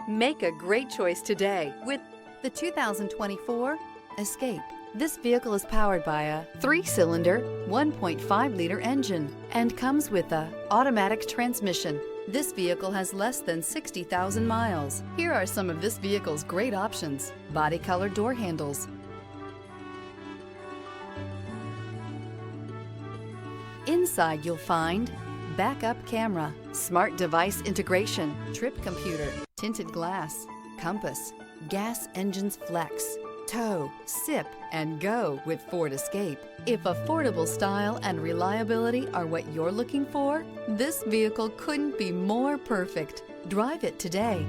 Make a great choice today with the 2024 Escape. This vehicle is powered by a 3-cylinder, 1.5-liter engine and comes with a automatic transmission. This vehicle has less than 60,000 miles. Here are some of this vehicle's great options: body color door handles, inside you'll find backup camera, smart device integration, trip computer, tinted glass, compass, gas engines flex, tow, sip, and go with Ford Escape. If affordable style and reliability are what you're looking for, this vehicle couldn't be more perfect. Drive it today.